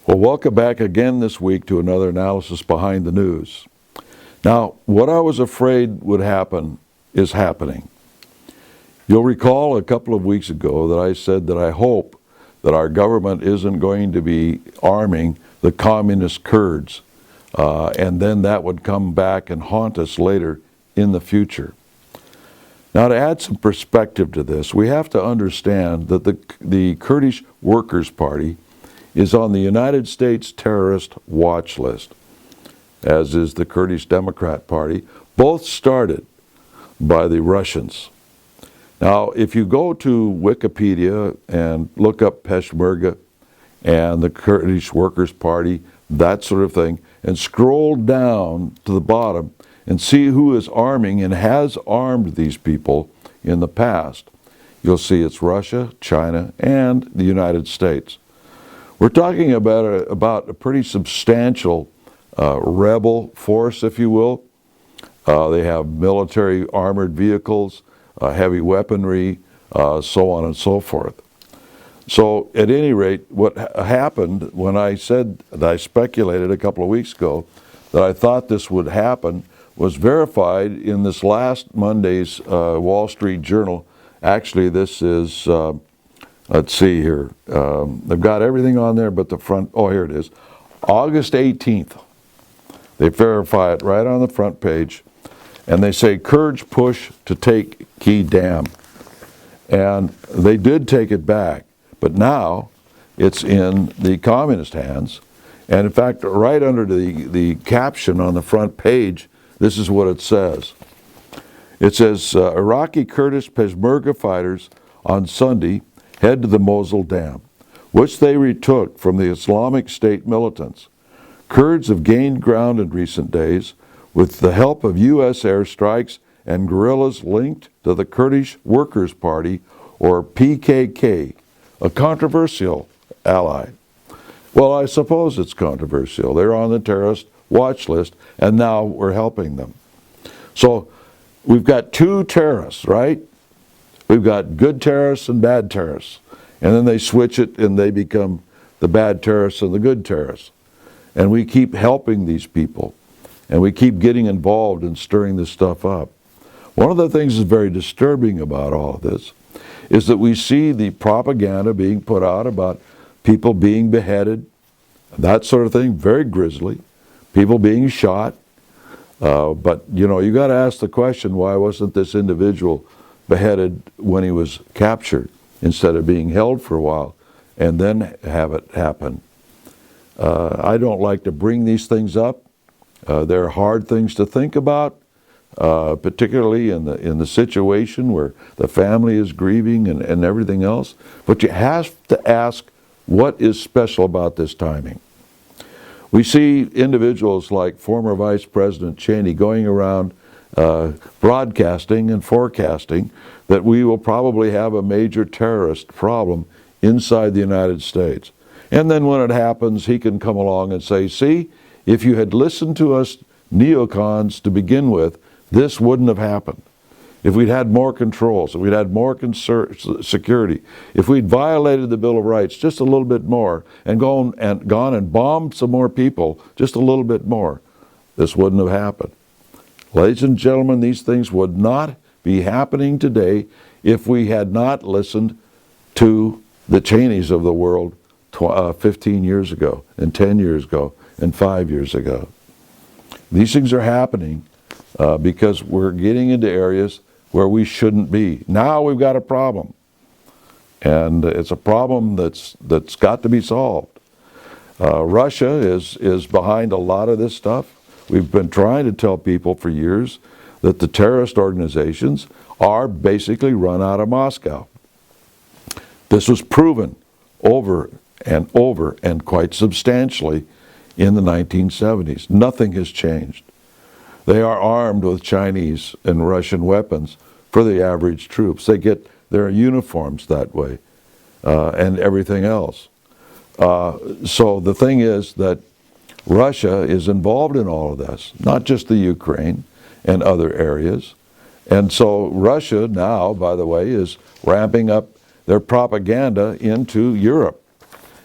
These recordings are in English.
Well, welcome back again this week to another analysis behind the news. Now, what I was afraid would happen is happening. You'll recall a couple of weeks ago that I said that I hope that our government isn't going to be arming the communist Kurds, and then that would come back and haunt us later in the future. Now, to add some perspective to this, we have to understand that the Kurdish Workers' Party is on the United States terrorist watch list, as is the Kurdish Democrat Party, both started by the Russians. Now, if you go to Wikipedia and look up Peshmerga and the Kurdish Workers' Party, that sort of thing, and scroll down to the bottom and see who is arming and has armed these people in the past, you'll see it's Russia, China, and the United States. We're talking about a pretty substantial rebel force, if you will. They have military armored vehicles, heavy weaponry, so on and so forth. So at any rate, what happened when I said that I speculated a couple of weeks ago that I thought this would happen was verified in this last Monday's Wall Street Journal. Actually, this is... let's see here. They've got everything on there but the front. Oh, here it is. August 18th. They verify it right on the front page. And they say, Kurds push to take key dam. And they did take it back. But now it's in the communist hands. And in fact, right under the caption on the front page, this is what it says. It says, Iraqi Kurdish Peshmerga fighters on Sunday head to the Mosul Dam, which they retook from the Islamic State militants. Kurds have gained ground in recent days with the help of U.S. airstrikes and guerrillas linked to the Kurdish Workers' Party, or PKK, a controversial ally. Well, I suppose it's controversial. They're on the terrorist watch list, and now we're helping them. So we've got two terrorists, right? We've got good terrorists and bad terrorists. And then they switch it and they become the bad terrorists and the good terrorists. And we keep helping these people. And we keep getting involved in stirring this stuff up. One of the things that's very disturbing about all of this is that we see the propaganda being put out about people being beheaded, that sort of thing, very grisly, people being shot. But, you know, you got to ask the question, why wasn't this individual beheaded when he was captured instead of being held for a while and then have it happen? I don't like to bring these things up. They're hard things to think about, particularly in the situation where the family is grieving and everything else. But you have to ask, what is special about this timing? We see individuals like former Vice President Cheney going around broadcasting and forecasting that we will probably have a major terrorist problem inside the United States. And then when it happens, he can come along and say, see, if you had listened to us neocons to begin with, this wouldn't have happened. If we'd had more controls, if we'd had more security, if we'd violated the Bill of Rights just a little bit more and gone and bombed some more people just a little bit more, this wouldn't have happened. Ladies and gentlemen, these things would not be happening today if we had not listened to the Cheneys of the world 15 years ago, and 10 years ago, and 5 years ago. These things are happening because we're getting into areas where we shouldn't be. Now we've got a problem, and it's a problem that's got to be solved. Russia is behind a lot of this stuff. We've been trying to tell people for years that the terrorist organizations are basically run out of Moscow. This was proven over and quite substantially in the 1970s. Nothing has changed. They are armed with Chinese and Russian weapons for the average troops. They get their uniforms that way and everything else. So the thing is that Russia is involved in all of this, not just the Ukraine and other areas. And so Russia now, by the way, is ramping up their propaganda into Europe.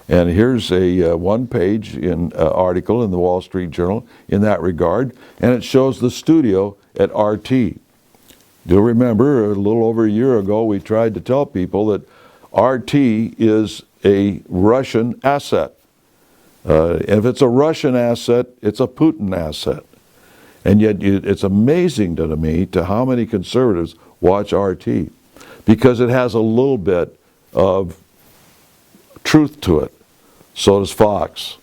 And here's a one-page article in the Wall Street Journal in that regard, and it shows the studio at RT. You'll remember a little over a year ago we tried to tell people that RT is a Russian asset. If it's a Russian asset, it's a Putin asset. And yet it's amazing to me to how many conservatives watch RT, because it has a little bit of truth to it. So does Fox.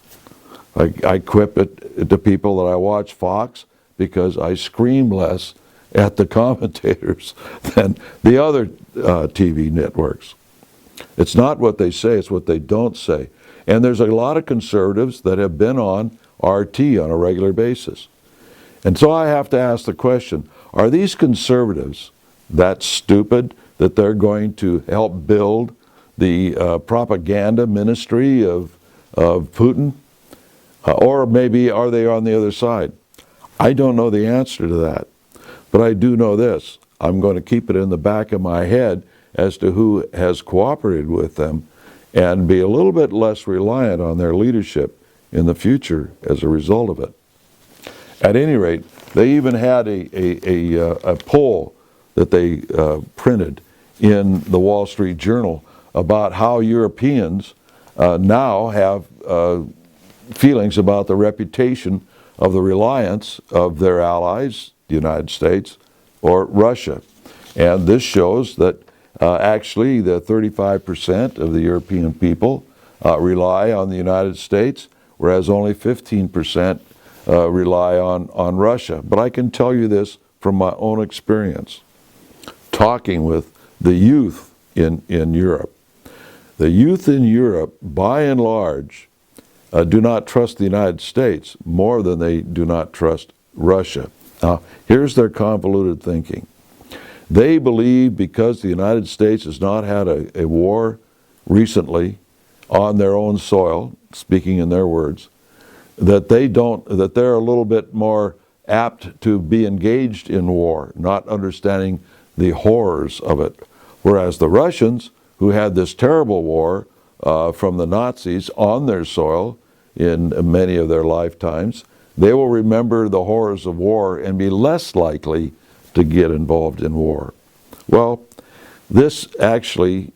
I quip it to people that I watch Fox because I scream less at the commentators than the other TV networks. It's not what they say, it's what they don't say. And there's a lot of conservatives that have been on RT on a regular basis. And so I have to ask the question, are these conservatives that stupid that they're going to help build the propaganda ministry of Putin? Or maybe are they on the other side? I don't know the answer to that. But I do know this. I'm going to keep it in the back of my head as to who has cooperated with them and be a little bit less reliant on their leadership in the future as a result of it. At any rate, they even had a poll that they printed in the Wall Street Journal about how Europeans now have feelings about the reputation of the reliance of their allies, the United States, or Russia. And this shows that actually the 35% of the European people rely on the United States, whereas only 15% rely on Russia. But I can tell you this from my own experience, talking with the youth in Europe. The youth in Europe, by and large, do not trust the United States more than they do not trust Russia. Now, here's their convoluted thinking. They believe because the United States has not had a war recently on their own soil, speaking in their words, that they're a little bit more apt to be engaged in war, not understanding the horrors of it. Whereas the Russians, who had this terrible war from the Nazis on their soil in many of their lifetimes, they will remember the horrors of war and be less likely to get involved in war. Well, this actually,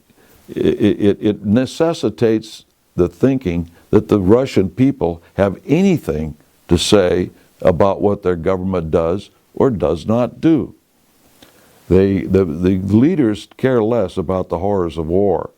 it necessitates the thinking that the Russian people have anything to say about what their government does or does not do. The leaders care less about the horrors of war.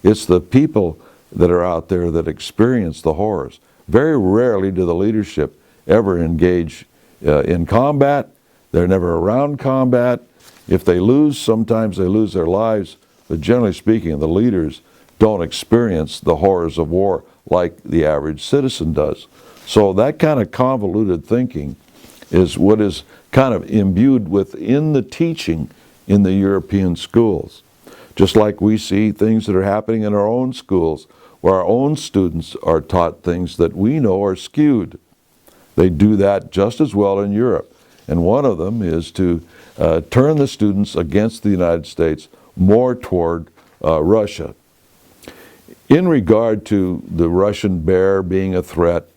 It's the people that are out there that experience the horrors. Very rarely do the leadership ever engage in combat. They're never around combat. If they lose, sometimes they lose their lives. But generally speaking, the leaders don't experience the horrors of war like the average citizen does. So that kind of convoluted thinking is what is kind of imbued within the teaching in the European schools. Just like we see things that are happening in our own schools, where our own students are taught things that we know are skewed. They do that just as well in Europe. And one of them is to turn the students against the United States more toward Russia. In regard to the Russian bear being a threat,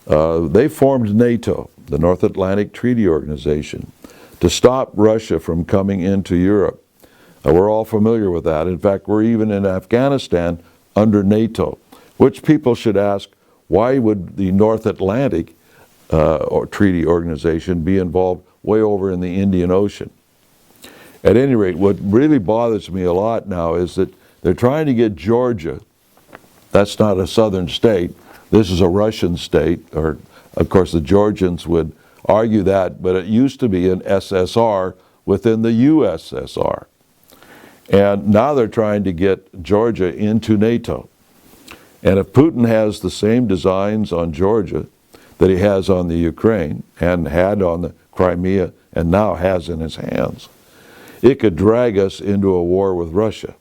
they formed NATO, the North Atlantic Treaty Organization, to stop Russia from coming into Europe. We're all familiar with that. In fact, we're even in Afghanistan under NATO, which people should ask, why would the North Atlantic Treaty Organization be involved way over in the Indian Ocean? At any rate, what really bothers me a lot now is that they're trying to get Georgia. That's not a southern state. This is a Russian state, or of course the Georgians would argue that, but it used to be an SSR within the USSR. And now they're trying to get Georgia into NATO. And if Putin has the same designs on Georgia that he has on the Ukraine and had on the Crimea and now has in his hands, it could drag us into a war with Russia,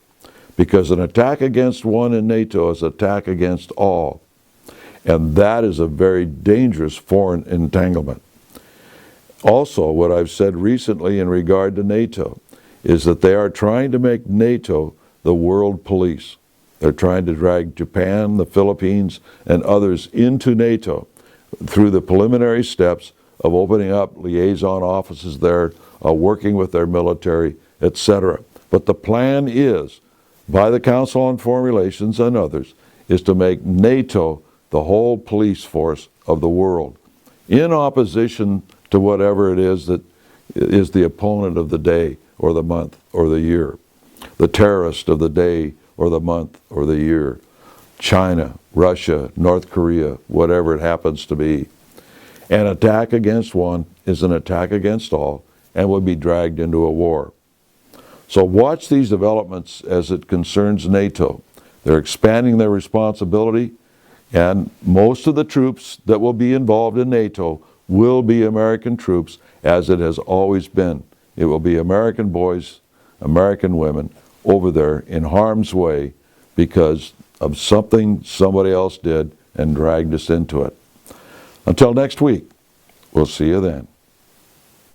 because an attack against one in NATO is an attack against all. And that is a very dangerous foreign entanglement. Also, what I've said recently in regard to NATO is that they are trying to make NATO the world police. They're trying to drag Japan, the Philippines, and others into NATO through the preliminary steps of opening up liaison offices there, working with their military, etc. But the plan is, by the Council on Foreign Relations and others, is to make NATO the whole police force of the world, in opposition to whatever it is that is the opponent of the day or the month or the year, the terrorist of the day or the month or the year, China, Russia, North Korea, whatever it happens to be. An attack against one is an attack against all and would be dragged into a war. So watch these developments as it concerns NATO. They're expanding their responsibility, and most of the troops that will be involved in NATO will be American troops, as it has always been. It will be American boys, American women over there in harm's way because of something somebody else did and dragged us into it. Until next week, we'll see you then.